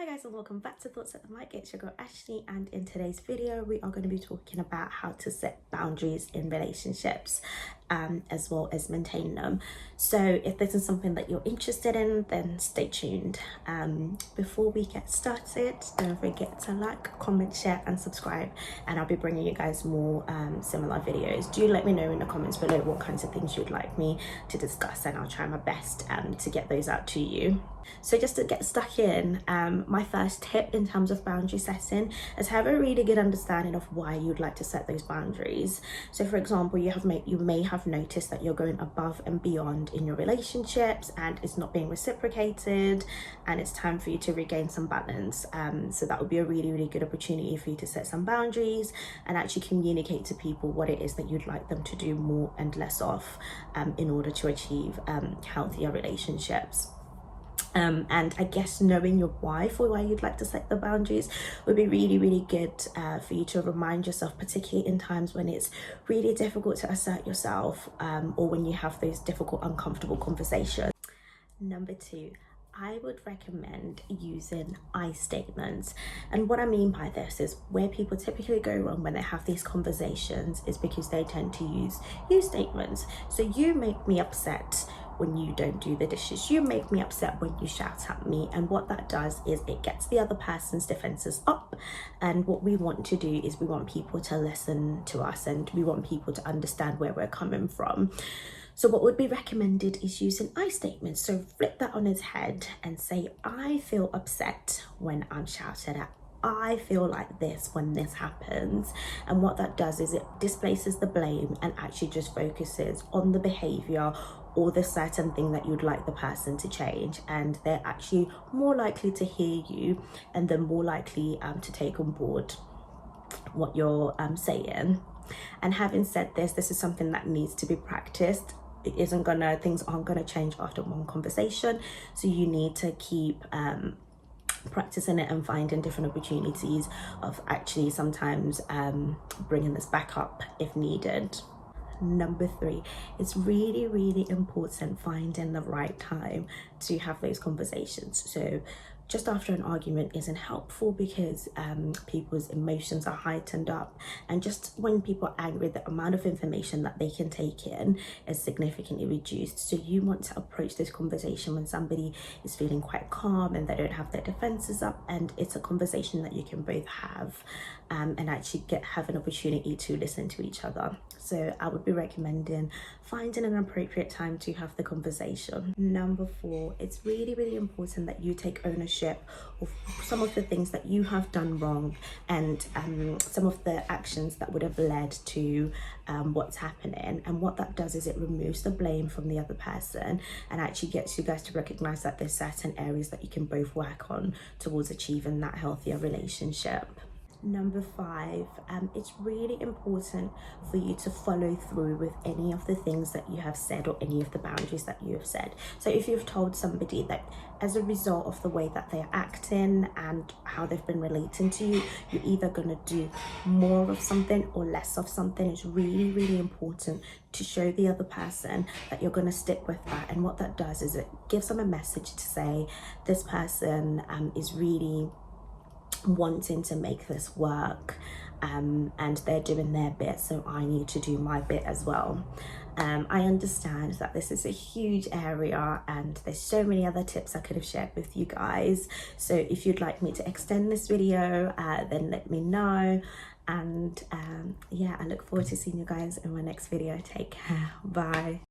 guys, and welcome back to Thoughts at the Mic. It's your girl Ashley, and in today's video we are going to be talking about how to set boundaries in relationships as well as maintain them. So if this is something that you're interested in, then stay tuned. Before we get started, don't forget to like, comment, share and subscribe, and I'll be bringing you guys more similar videos. Do let me know in the comments below what kinds of things you'd like me to discuss, and I'll try my best to get those out to you. So just to get stuck in, my first tip in terms of boundary setting is have a really good understanding of why you'd like to set those boundaries. So for example, you may have noticed that you're going above and beyond in your relationships and it's not being reciprocated, and it's time for you to regain some balance. So that would be a really good opportunity for you to set some boundaries and actually communicate to people what it is that you'd like them to do more and less of in order to achieve healthier relationships. And I guess knowing your why for why you'd like to set the boundaries would be really good for you to remind yourself, particularly in times when it's really difficult to assert yourself or when you have those difficult, uncomfortable conversations. Number 2, I would recommend using I statements. And what I mean by this is where people typically go wrong when they have these conversations is because they tend to use you statements. So you make me upset when you don't do the dishes, you make me upset when you shout at me, and what that does is it gets the other person's defenses up. And what we want to do is we want people to listen to us, and we want people to understand where we're coming from. So what would be recommended is using I statements. So flip that on its head and say, I feel upset when I'm shouted at. I feel like this when this happens. And what that does is it displaces the blame and actually just focuses on the behavior or the certain thing that you'd like the person to change, and they're actually more likely to hear you, and they're more likely to take on board what you're saying. And having said this is something that needs to be practiced. Things aren't gonna change after one conversation, so you need to keep practicing it and finding different opportunities of actually sometimes bringing this back up if needed. Number 3, it's really important finding the right time to have those conversations. So just after an argument isn't helpful because people's emotions are heightened up, and just when people are angry, the amount of information that they can take in is significantly reduced. So you want to approach this conversation when somebody is feeling quite calm and they don't have their defenses up, and it's a conversation that you can both have and actually have an opportunity to listen to each other. So I would be recommending finding an appropriate time to have the conversation. Number 4, it's really important that you take ownership of some of the things that you have done wrong, and some of the actions that would have led to what's happening. And what that does is it removes the blame from the other person and actually gets you guys to recognize that there's certain areas that you can both work on towards achieving that healthier relationship. Number 5, it's really important for you to follow through with any of the things that you have said or any of the boundaries that you have set. So if you've told somebody that as a result of the way that they're acting and how they've been relating to you, you're either going to do more of something or less of something, it's really important to show the other person that you're going to stick with that. And what that does is it gives them a message to say, this person is really wanting to make this work, and they're doing their bit, so I need to do my bit as well. I understand that this is a huge area and there's so many other tips I could have shared with you guys, so if you'd like me to extend this video, then let me know. And yeah, I look forward to seeing you guys in my next video. Take care, bye.